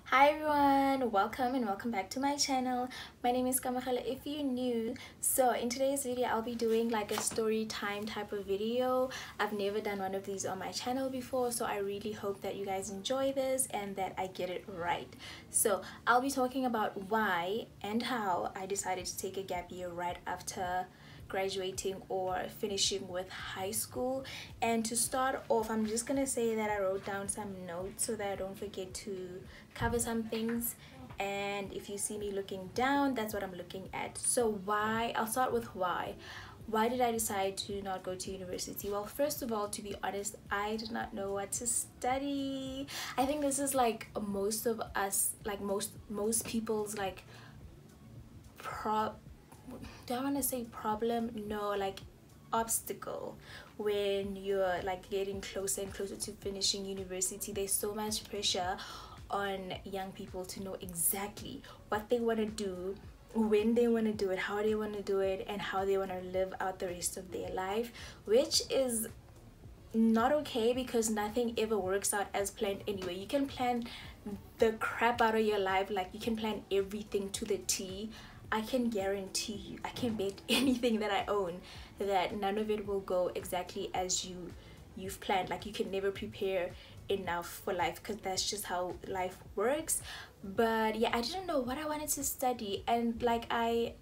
Hi everyone, welcome and welcome back to my channel. My name is Kamo if you're new. So in today's video I'll be doing like a story time type of video. I've never done one of these on my channel before, so I really hope that you guys enjoy this and that I get it right. So I'll be talking about why and how I decided to take a gap year right after graduating or finishing with high school. And to start off, I'm just gonna say that I wrote down some notes so that I don't forget to cover some things, and if you see me looking down, that's what I'm looking at. So why, I'll start with why did I decide to not go to university? Well, first of all, to be honest, I did not know what to study. I think this is like most of us, like most people's like do I want to say problem? No, like obstacle when you're like getting closer and closer to finishing university. There's so much pressure on young people to know exactly what they want to do, when they want to do it, how they want to do it, and how they want to live out the rest of their life, which is not okay because nothing ever works out as planned anyway. You can plan the crap out of your life, like you can plan everything to the T. I can guarantee you, I can bet anything that I own that none of it will go exactly as you've planned. Like you can never prepare enough for life because that's just how life works. But yeah, I didn't know what I wanted to study, and like I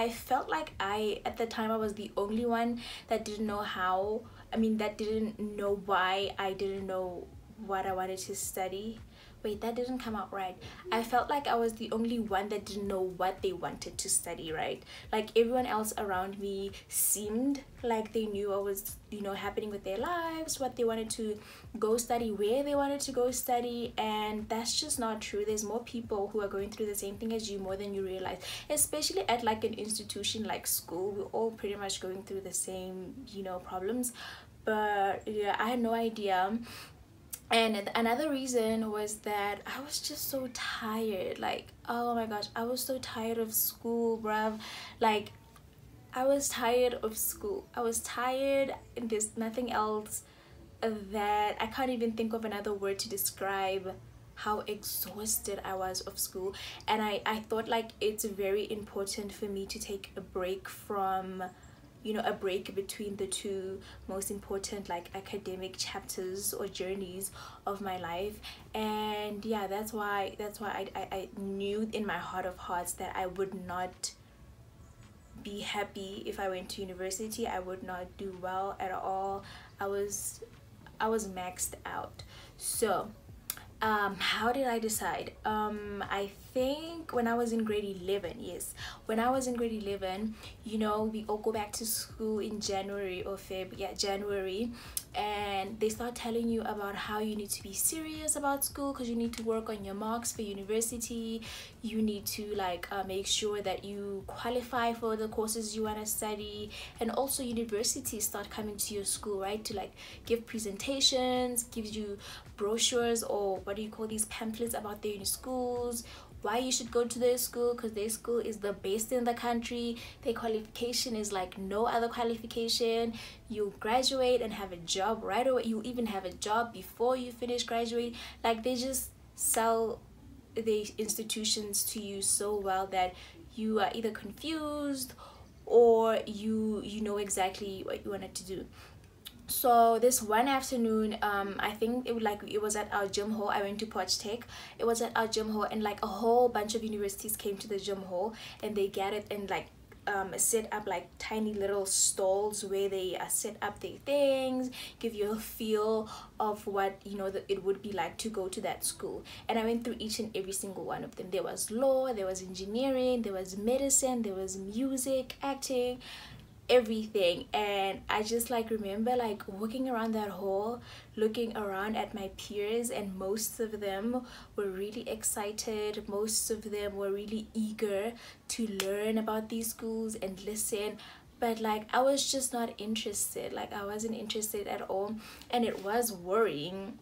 felt like at the time I was the only one that didn't know how, that didn't know why I didn't know what I wanted to study. Wait, that didn't come out right. I felt like I was the only one that didn't know what they wanted to study, right? Like everyone else around me seemed like they knew what was, happening with their lives, what they wanted to go study, where they wanted to go study, and that's just not true. There's more people who are going through the same thing as you, more than you realize, especially at like an institution like school. We're all pretty much going through the same, problems. But yeah, I had no idea. And another reason was that I was just so tired. Like, oh my gosh, I was so tired of school, bruv. Like, I was tired of school. I was tired, and there's nothing else that I can't even think of another word to describe how exhausted I was of school. And I thought like it's very important for me to take a break from, a break between the two most important like academic chapters or journeys of my life. And yeah, that's why I knew in my heart of hearts that I would not be happy if I went to university. I would not do well at all. I was maxed out. So how did I decide? I think when I was in grade 11, yes, when I was in grade 11, we all go back to school in January or Feb, yeah, January, and they start telling you about how you need to be serious about school because you need to work on your marks for university. You need to like make sure that you qualify for the courses you want to study, and also universities start coming to your school, right, to like give presentations, gives you brochures, or what do you call these, pamphlets about their schools, why you should go to their school, because their school is the best in the country. Their qualification is like no other qualification. You graduate and have a job right away. You even have a job before you finish graduate. Like they just sell the institutions to you so well that you are either confused or you know exactly what you wanted to do. So this one afternoon, I think it was at our gym hall. I went to Potch Tech. It was at our gym hall, and like a whole bunch of universities came to the gym hall, and they gathered and like set up like tiny little stalls where they set up their things, give you a feel of what it would be like to go to that school. And I went through each and every single one of them. There was law, there was engineering, there was medicine, there was music, acting, everything. And I just like remember like walking around that hall, looking around at my peers, and most of them were really excited, most of them were really eager to learn about these schools and listen. But like I was just not interested. Like I wasn't interested at all, and it was worrying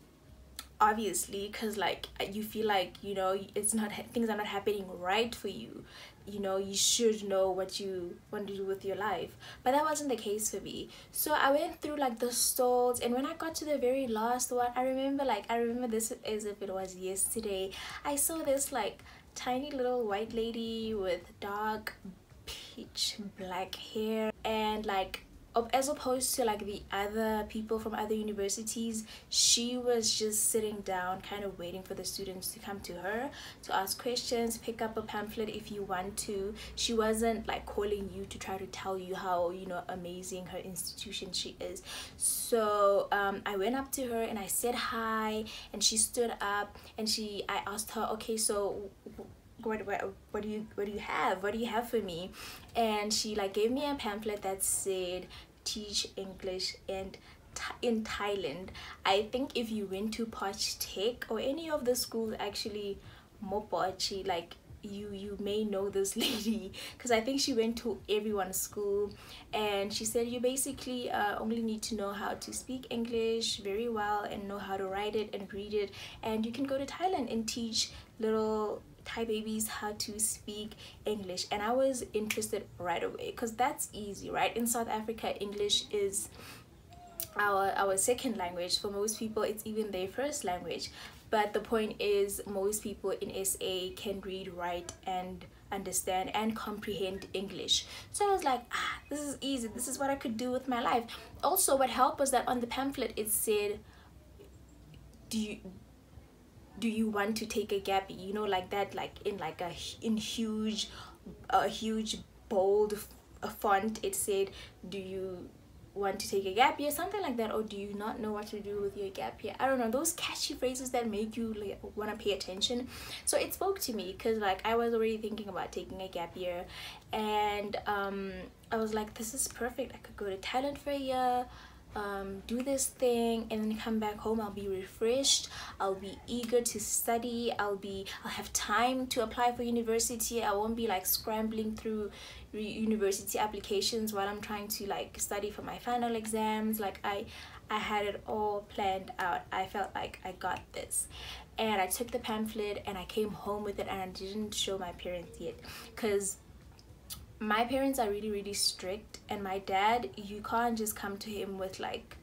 obviously, because like you feel like, you know, it's not, things are not happening right for you, you know, you should know what you want to do with your life. But that wasn't the case for me. So I went through like the stalls, and when I got to the very last one, I remember this as if it was yesterday. I saw this like tiny little white lady with dark pitch black hair, and like as opposed to like the other people from other universities, she was just sitting down kind of waiting for the students to come to her to ask questions, pick up a pamphlet if you want to. She wasn't like calling you to try to tell you how, you know, amazing her institution she is. So I went up to her and I said hi, and she stood up, and I asked her, okay, so what do you have for me? And she like gave me a pamphlet that said teach English and in Thailand. I think if you went to Poch Tech or any of the schools, actually Mopochi, like you may know this lady, because I think she went to everyone's school. And she said you basically only need to know how to speak English very well and know how to write it and read it, and you can go to Thailand and teach little Thai babies how to speak English. And I was interested right away, because that's easy, right? In South Africa, English is our second language. For most people, it's even their first language. But the point is, most people in SA can read, write, and understand and comprehend English. So I was like, this is easy, this is what I could do with my life. Also, what helped was that on the pamphlet it said, do you want to take a gap, you know, like that, like in huge bold font, it said, do you want to take a gap year, something like that, or do you not know what to do with your gap year? I don't know, those catchy phrases that make you like want to pay attention. So it spoke to me, because like I was already thinking about taking a gap year, and I was like, this is perfect, I could go to Thailand for a year, do this thing, and then come back home. I'll be refreshed, I'll be eager to study, I'll have time to apply for university. I won't be like scrambling through university applications while I'm trying to like study for my final exams. Like I had it all planned out. I felt like I got this. And I took the pamphlet and I came home with it, and I didn't show my parents yet, because my parents are really strict, and my dad, you can't just come to him with like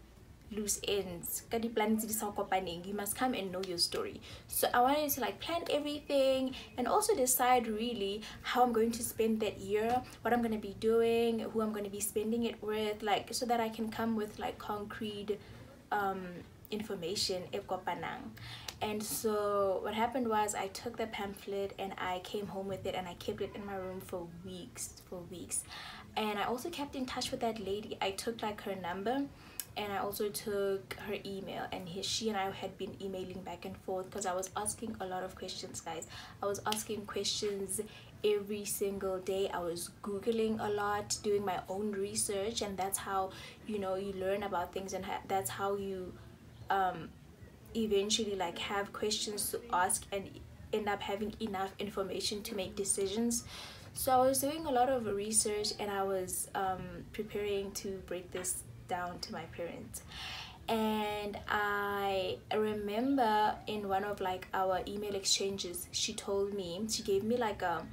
loose ends. You must come and know your story. So I wanted to like plan everything and also decide really how I'm going to spend that year, what I'm going to be doing, who I'm going to be spending it with, like so that I can come with like concrete information. And so what happened was, I took the pamphlet and I came home with it, and I kept it in my room for weeks. And I also kept in touch with that lady. I took like her number, and I also took her email, and she and I had been emailing back and forth, because I was asking a lot of questions, guys. I was asking questions every single day. I was googling a lot, doing my own research, and that's how, you know, you learn about things, and that's how you eventually like have questions to ask and end up having enough information to make decisions. So I was doing a lot of research, and I was preparing to break this down to my parents. And I remember in one of like our email exchanges, she gave me like a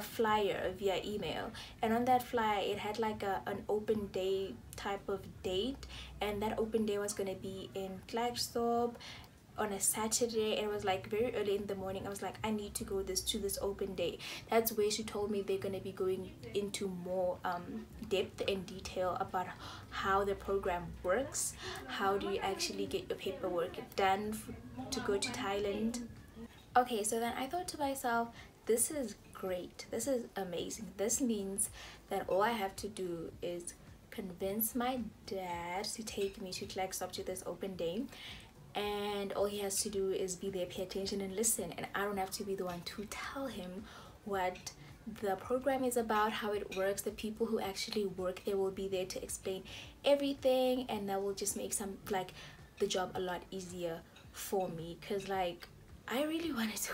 flyer via email, and on that flyer it had like an open day type of date, and that open day was going to be in Klerksdorp on a Saturday. And it was like very early in the morning. I was like, I need to go to this open day. That's where she told me they're going to be going into more depth and detail about how the program works, how do you actually get your paperwork done to go to Thailand. Okay, so then I thought to myself, this is great, this is amazing. This means that all I have to do is convince my dad to take me to Klerksdorp to this open day, and all he has to do is be there, pay attention and listen, and I don't have to be the one to tell him what the program is about, how it works. The people who actually work there will be there to explain everything, and that will just make the job a lot easier for me, because like I really wanted to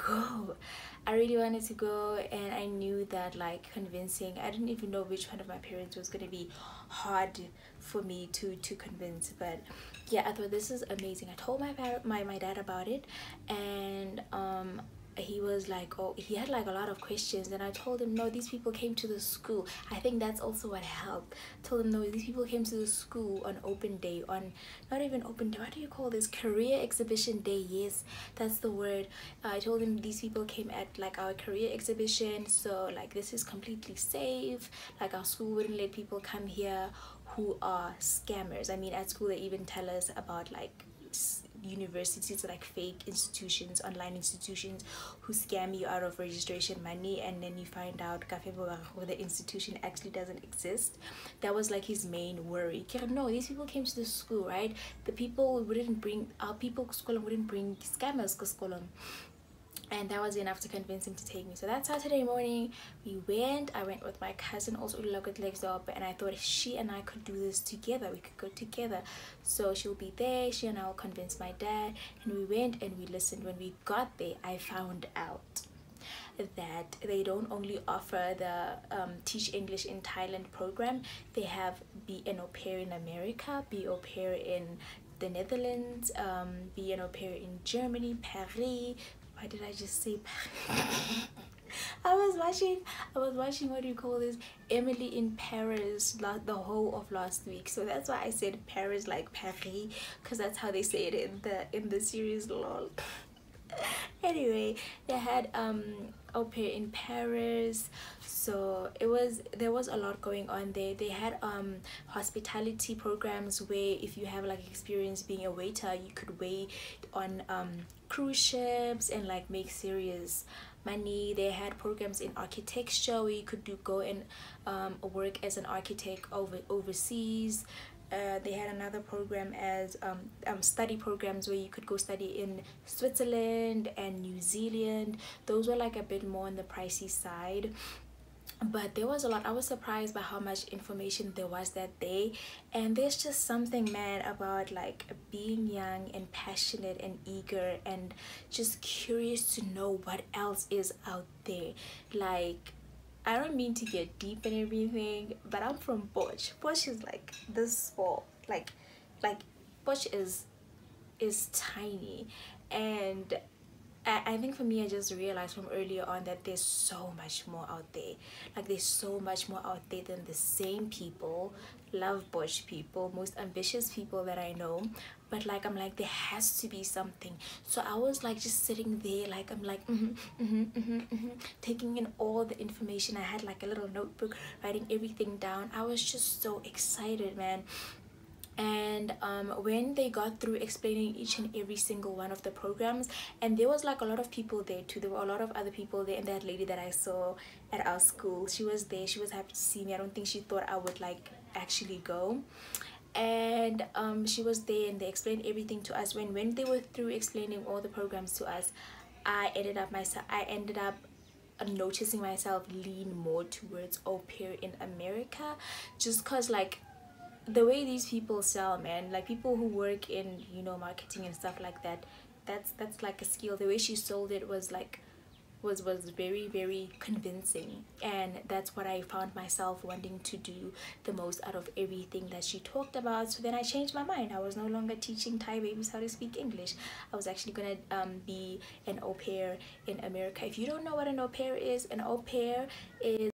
go. And I knew that like convincing, I didn't even know which one of my parents was going to be hard for me to convince. But yeah, I thought this is amazing. I told my dad about it, and he was like, oh, he had like a lot of questions, and I told him, no, these people came to the school. I think that's also what helped. I told him, no, these people came to the school on open day, on not even open day, what do you call this, career exhibition day? Yes, that's the word. I told him these people came at like our career exhibition, so like this is completely safe. Like our school wouldn't let people come here who are scammers. I mean, at school they even tell us about like universities, like fake institutions, online institutions who scam you out of registration money, and then you find out the institution actually doesn't exist. That was like his main worry. No, these people came to the school, right? The people wouldn't bring, our people school wouldn't bring scammers to school. And that was enough to convince him to take me. So that Saturday morning I went with my cousin also Ulokot legs up, and I thought she and I could do this together, we could go together. So she'll be there, she and I'll convince my dad, and we went and we listened. When we got there, I found out that they don't only offer the Teach English in Thailand program. They have Be an Au Pair in America, Be Au Pair in the Netherlands, Be an Au Pair in Germany, Paris. Why did I just say Paris? I was watching, what do you call this, Emily in Paris the whole of last week. So that's why I said Paris, like Paris, because that's how they say it in the series, lol. Anyway, they had au pair in Paris, so there was a lot going on there. They had hospitality programs where if you have like experience being a waiter, you could wait on cruise ships and like make serious money. They had programs in architecture where you could go and work as an architect overseas. They had another program as study programs where you could go study in Switzerland and New Zealand. Those were like a bit more on the pricey side, but there was a lot. I was surprised by how much information there was that day. And there's just something, man, about like being young and passionate and eager and just curious to know what else is out there. Like, I don't mean to get deep and everything, but I'm from Bosch. Bosch is like this small, like Bosch is tiny. And I think for me, I just realized from earlier on that there's so much more out there. Like, there's so much more out there than the same people, love Bosch people, most ambitious people that I know. But like, I'm like, there has to be something. So I was like just sitting there, like I'm like taking in all the information. I had like a little notebook writing everything down. I was just so excited, man. And when they got through explaining each and every single one of the programs, and there was like a lot of people there too, there were a lot of other people there. And that lady that I saw at our school, she was there, she was happy to see me. I don't think she thought I would like actually go. And she was there, and they explained everything to us. When they were through explaining all the programs to us, I ended up noticing myself lean more towards au pair in America, just cause like the way these people sell, man, like people who work in, you know, marketing and stuff like that, that's like a skill. The way she sold it was like was very, very convincing, and that's what I found myself wanting to do the most out of everything that she talked about. So then I changed my mind. I was no longer teaching Thai babies how to speak English. I was actually gonna be an au pair in America. If you don't know what an au pair is, an au pair is